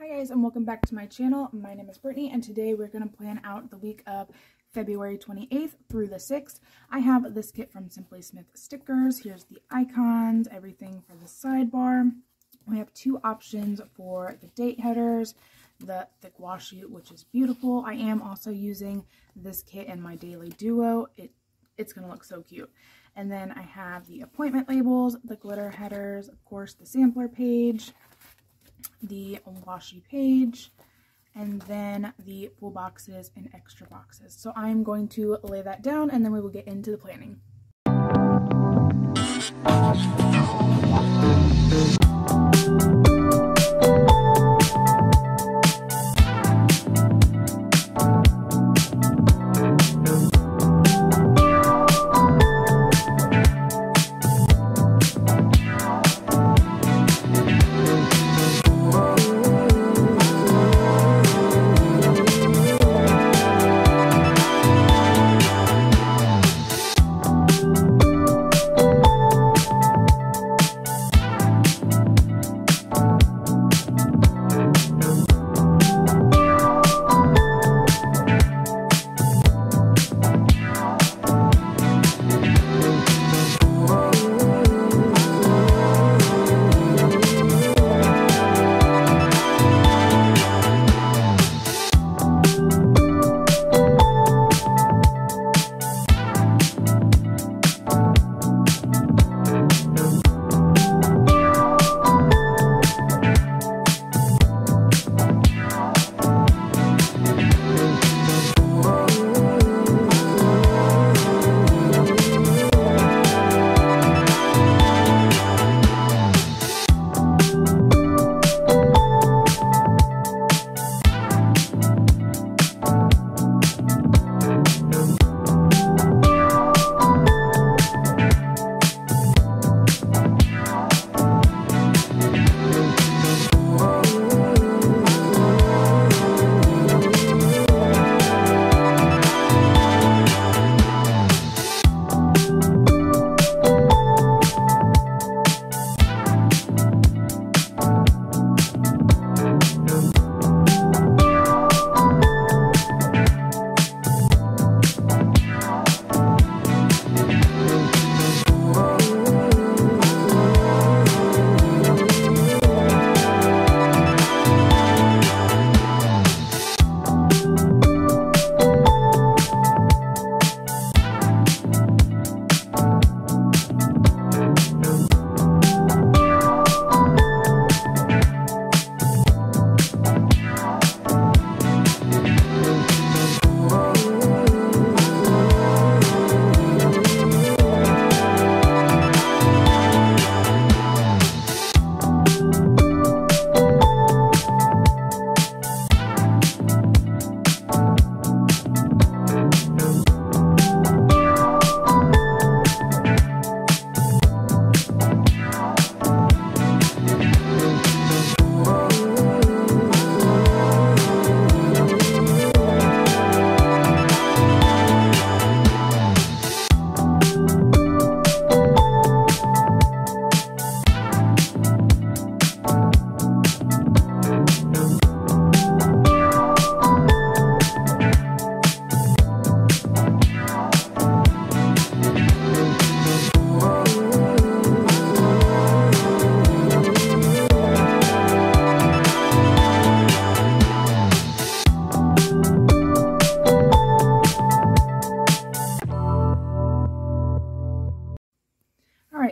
Hi guys, and welcome back to my channel. My name is Brittany, and today we're going to plan out the week of February 28th through the 6th. I have this kit from Simply Smith Stickers. Here's the icons, everything for the sidebar. We have two options for the date headers, the thick washi, which is beautiful. I am also using this kit in my daily duo. It's going to look so cute. And then I have the appointment labels, the glitter headers, of course the sampler page, the washi page, and then the full boxes and extra boxes. So I'm going to lay that down and then we will get into the planning.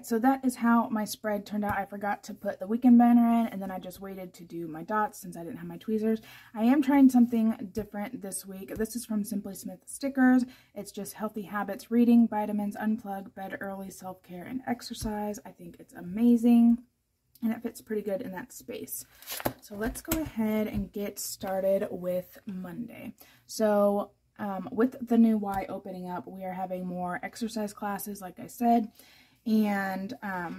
So that is how my spread turned out. I forgot to put the weekend banner in, and then I just waited to do my dots since I didn't have my tweezers. I am trying something different this week. This is from Simply Smith Stickers. It's just healthy habits, reading, vitamins, unplug, bed early, self-care, and exercise. I think it's amazing, and it fits pretty good in that space. So let's go ahead and get started with Monday. So with the new Y opening up, we are having more exercise classes, like I said. And I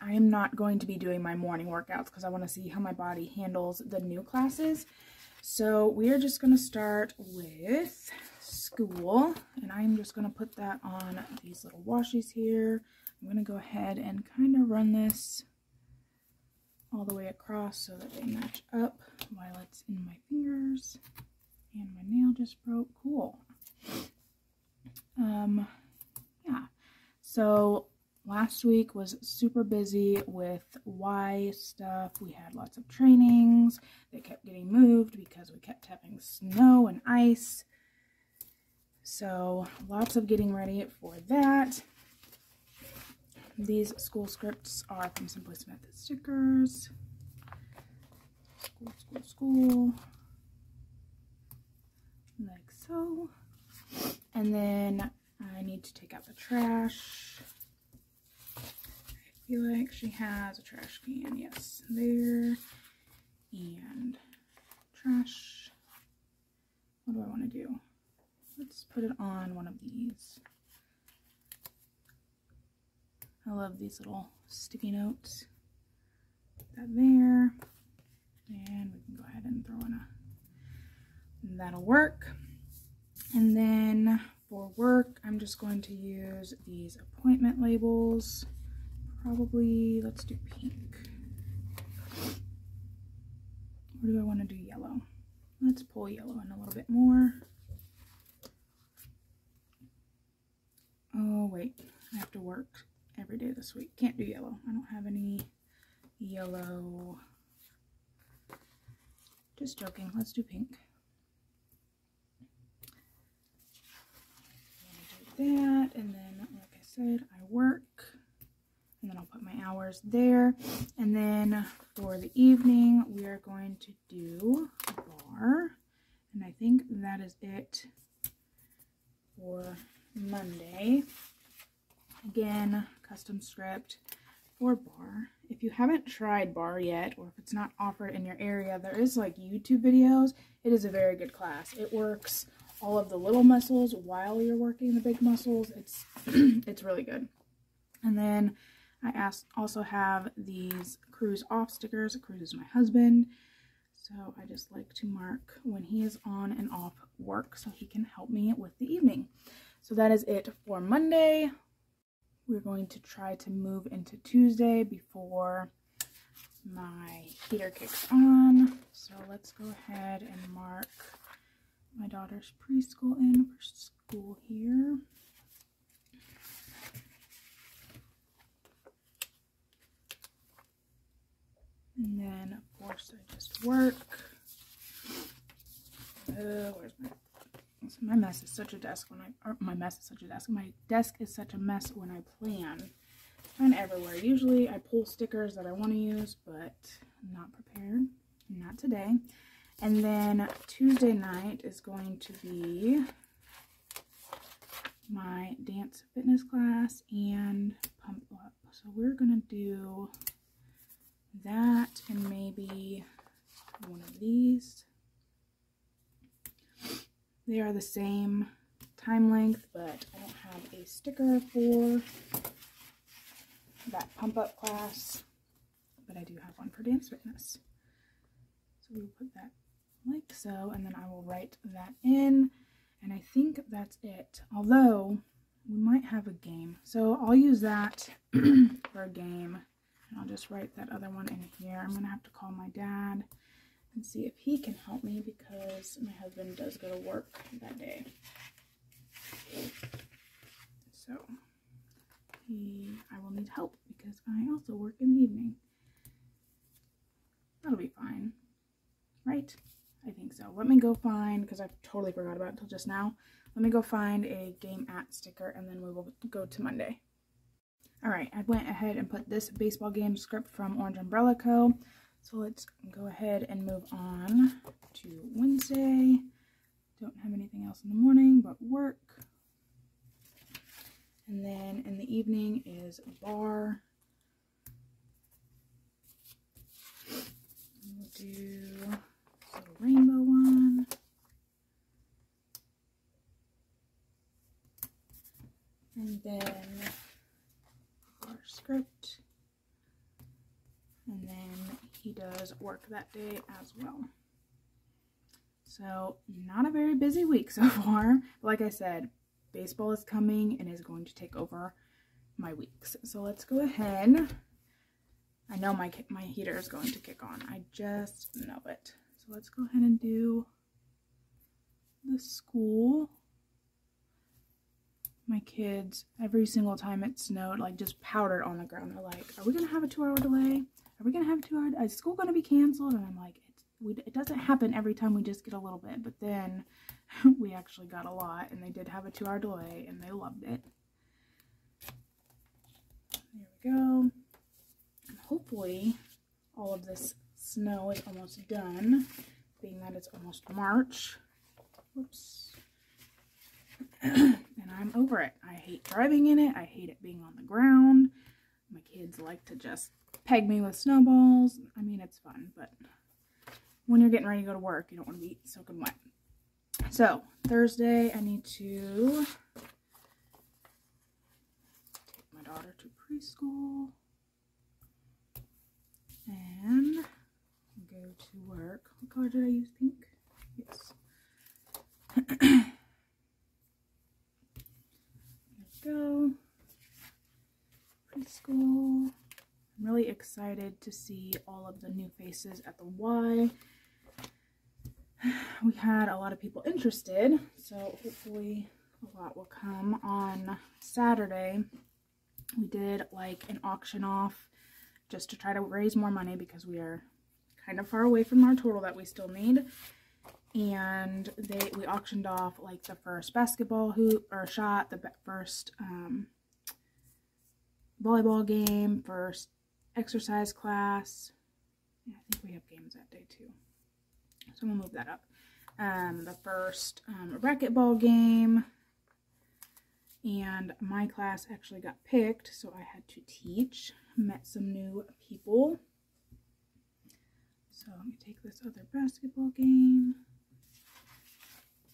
am not going to be doing my morning workouts because I want to see how my body handles the new classes. So we are just going to start with school, and I'm just going to put that on these little washies here. I'm going to go ahead and kind of run this all the way across so that they match up while it's in my fingers. And my nail just broke. Cool. Yeah. So last week was super busy with Y stuff. We had lots of trainings. They kept getting moved because we kept having snow and ice. So lots of getting ready for that. These school scripts are from Simply Smith Stickers. School, school, school. Like so. And then I need to take out the trash. I feel like she has a trash can. Yes, there. And trash. What do I want to do? Let's put it on one of these. I love these little sticky notes. Put that there. And we can go ahead and throw in a... That'll work. And then for work, I'm just going to use these appointment labels. Probably, let's do pink. Or do I want to do yellow? Let's pull yellow in a little bit more. Oh, wait. I have to work every day this week. Can't do yellow. I don't have any yellow. Just joking. Let's do pink. That, and then like I said, I work, and then I'll put my hours there. And then for the evening, we are going to do a bar, and I think that is it for Monday. Again, custom script for bar. If you haven't tried bar yet, or if it's not offered in your area, there is like YouTube videos. It is a very good class. It works all of the little muscles while you're working the big muscles. It's it's really good. And then I also have these cruise off stickers. Cruise is my husband, so I just like to mark when he is on and off work so he can help me with the evening. So that is it for Monday. We're going to try to move into Tuesday before my heater kicks on. So let's go ahead and mark my daughter's preschool in for school here. And then, of course, I just work. Where's my mess is such a desk when my desk is such a mess when I plan. Kind of everywhere. Usually I pull stickers that I want to use, but I'm not prepared. Not today. And then Tuesday night is going to be my dance fitness class and pump up. So we're going to do that and maybe one of these. They are the same time length, but I don't have a sticker for that pump up class, but I do have one for dance fitness. So we'll put that like so, and then I will write that in, and I think that's it. Although we might have a game, so I'll use that for a game, and I'll just write that other one in here. I'm gonna have to call my dad and see if he can help me because my husband does go to work that day. So I will need help because I also work in the evening. That'll be fine, right? I think so. Let me go find, because I totally forgot about it until just now. Let me go find a game at sticker and then we will go to Monday. Alright, I went ahead and put this baseball game script from Orange Umbrella Co. So let's go ahead and move on to Wednesday. Don't have anything else in the morning but work. And then in the evening is bar. We'll do a little rainbow one. And then our script. And then he does work that day as well. So not a very busy week so far. Like I said, baseball is coming and is going to take over my weeks. So let's go ahead. I know my heater is going to kick on. I just know it. So let's go ahead and do the school. My kids, every single time it snowed, like just powdered on the ground. They're like, are we going to have a 2-hour delay? Are we going to have a 2-hour, is school going to be canceled? And I'm like, it doesn't happen every time, we just get a little bit. But then we actually got a lot, and they did have a 2-hour delay, and they loved it. There we go. And hopefully all of this snow is almost done, being that it's almost March. Whoops. And I'm over it. I hate driving in it. I hate it being on the ground. My kids like to just peg me with snowballs. I mean, it's fun, but when you're getting ready to go to work, you don't want to be soaking wet. So, Thursday, I need to take my daughter to preschool and go to work. What color did I use? Pink? Yes. Go preschool. I'm really excited to see all of the new faces at the Y. We had a lot of people interested, so hopefully a lot will come. On Saturday, we did like an auction off just to try to raise more money because we are kind of far away from our total that we still need. And we auctioned off like the first basketball hoop or shot, the first volleyball game, first exercise class. Yeah, I think we have games that day too, so I'm gonna move that up. The first racquetball game, and my class actually got picked, so I had to teach. Met some new people. So let me take this other basketball game.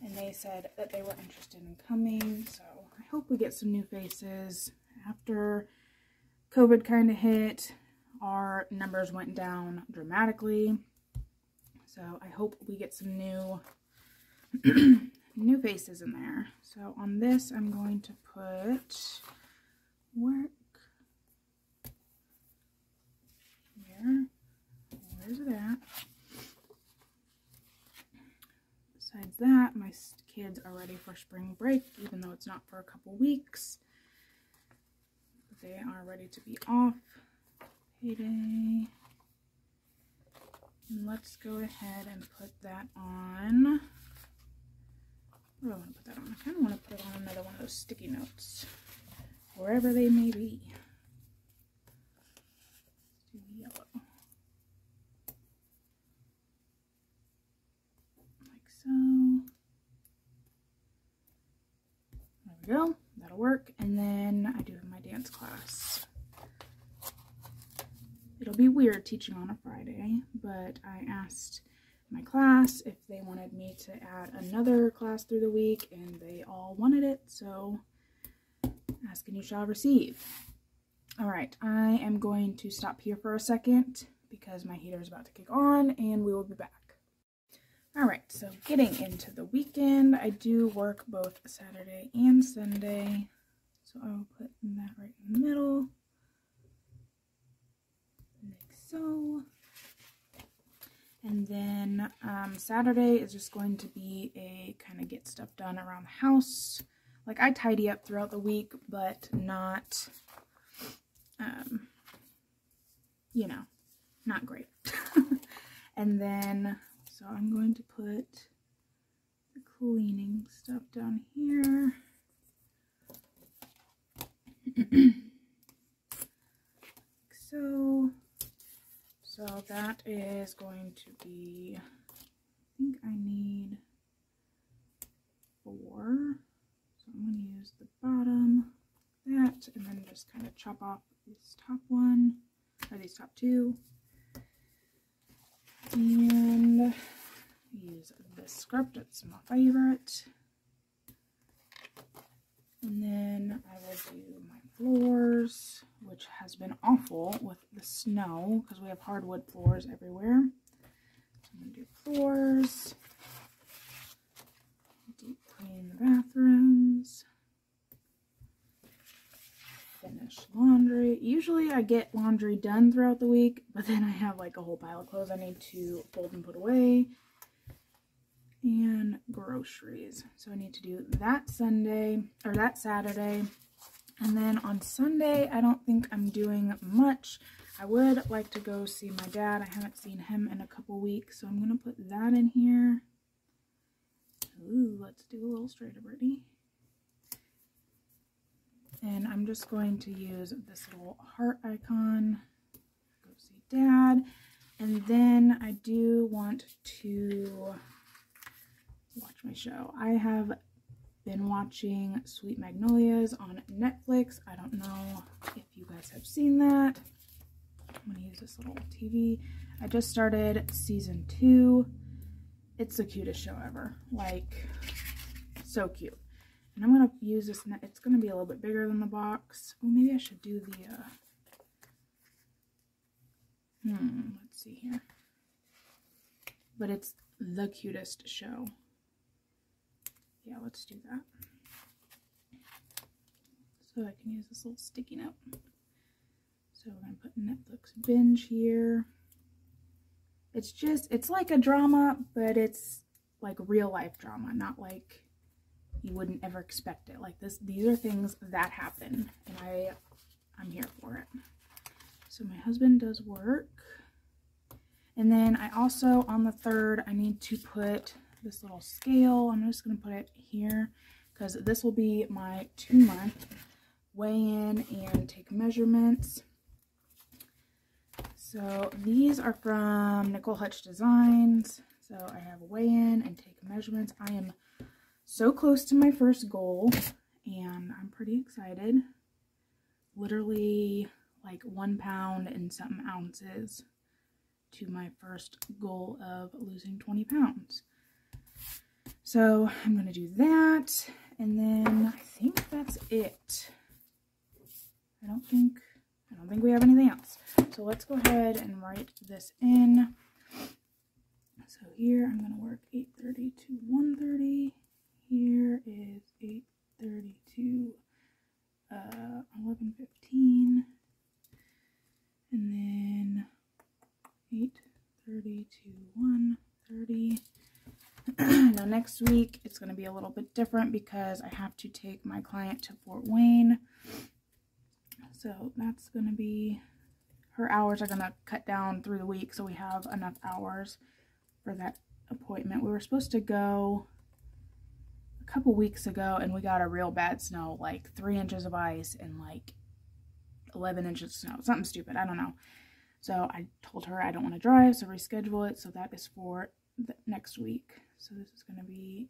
And they said that they were interested in coming, so I hope we get some new faces. After COVID kind of hit, our numbers went down dramatically, so I hope we get some new new faces in there. So on this, I'm going to put work. Where's it at? Besides that, my kids are ready for spring break, even though it's not for a couple weeks. They are ready to be off. Payday. And let's go ahead and put that on. Where do I want to put that on? I kind of want to put it on another one of those sticky notes, wherever they may be. Let's do yellow. So there we go, that'll work. And then I do have my dance class. It'll be weird teaching on a Friday, but I asked my class if they wanted me to add another class through the week, and they all wanted it, so ask and you shall receive. Alright, I am going to stop here for a second because my heater is about to kick on, and we will be back. Alright, so getting into the weekend, I do work both Saturday and Sunday, so I'll put that right in the middle, like so. And then Saturday is just going to be a kind of get stuff done around the house. Like, I tidy up throughout the week, but not, you know, not great. And then, so I'm going to put the cleaning stuff down here. Like so. So that is going to be, I think I need 4. So I'm going to use the bottom, that, and then just kind of chop off this top one, or these top 2. And use this script, it's my favorite. And then I will do my floors, which has been awful with the snow because we have hardwood floors everywhere. So I'm going to do floors, deep clean the bathrooms, finish laundry. Usually I get laundry done throughout the week, but then I have like a whole pile of clothes I need to fold and put away. And groceries. So I need to do that Sunday, or that Saturday. And then on Sunday, I don't think I'm doing much. I would like to go see my dad. I haven't seen him in a couple weeks, so I'm going to put that in here. Ooh, let's do a little straighter, Brittany. And I'm just going to use this little heart icon. Go see Dad. And then I do want to watch my show. I have been watching Sweet Magnolias on Netflix. I don't know if you guys have seen that. I'm going to use this little TV. I just started season 2. It's the cutest show ever. Like, so cute. And I'm going to use this, it's going to be a little bit bigger than the box. Oh, maybe I should do the, let's see here. But it's the cutest show. Yeah, let's do that. So I can use this little sticky note. So we're going to put Netflix binge here. It's like a drama, but it's like real life drama, not like you wouldn't ever expect it. Like this, these are things that happen, and I'm here for it. So my husband does work. And then I also, on the 3rd, I need to put this little scale. I'm just going to put it here because this will be my 2-month weigh-in and take measurements. So these are from Nicole Hutch Designs. So I have weigh-in and take measurements. I am so close to my first goal, and I'm pretty excited. Literally like 1 pound and something ounces to my first goal of losing 20 pounds. So I'm going to do that, and then I think that's it. I don't think we have anything else. So let's go ahead and write this in. So here I'm going to work 8:30 to 1:30. Here is 8:30 to 11:15. And then 8:30 to 1:30. Now next week it's going to be a little bit different because I have to take my client to Fort Wayne. So that's going to be, her hours are going to cut down through the week so we have enough hours for that appointment. We were supposed to go a couple weeks ago and we got a real bad snow, like 3 inches of ice and like 11 inches of snow. Something stupid, I don't know. So I told her I don't want to drive, so reschedule it. So that is for the next week. So this is going to be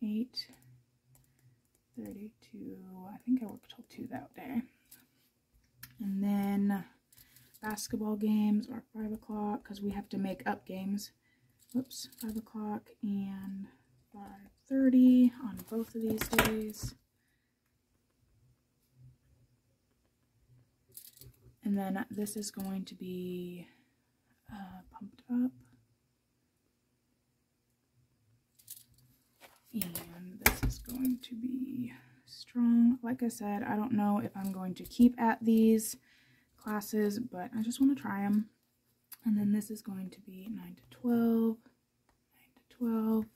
8:30 to, I think I worked till 2 that day. And then basketball games are 5 o'clock because we have to make up games. Oops, 5 o'clock and 5:30 on both of these days. And then this is going to be pumped up. And this is going to be strong. Like I said, I don't know if I'm going to keep at these classes, but I just want to try them. And then this is going to be 9 to 12, 9 to 12.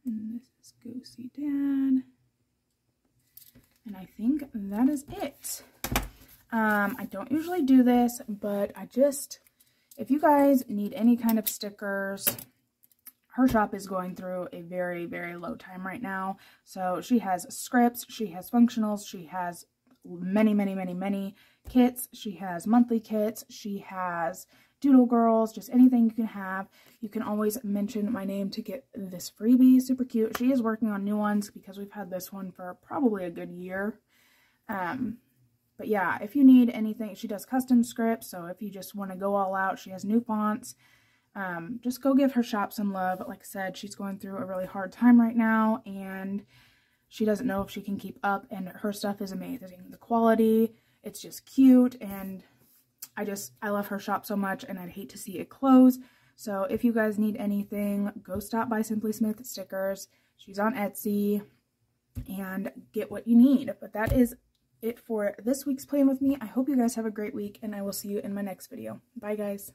And this is Go See Dad. And I think that is it. I don't usually do this, but if you guys need any kind of stickers, her shop is going through a very, very low time right now. So she has scripts, she has functionals, she has many, many, many, many kits. She has monthly kits, she has doodle girls, just anything you can have. You can always mention my name to get this freebie. Super cute. She is working on new ones because we've had this one for probably a good year. But yeah, if you need anything, she does custom scripts. So if you just want to go all out, she has new fonts. Just go give her shop some love. Like I said, she's going through a really hard time right now, and she doesn't know if she can keep up, and her stuff is amazing. The quality, it's just cute, and I love her shop so much, and I'd hate to see it close. So if you guys need anything, go stop by Simply Smith Stickers. She's on Etsy, and get what you need. But that is it for this week's plan with me. I hope you guys have a great week, and I will see you in my next video. Bye, guys.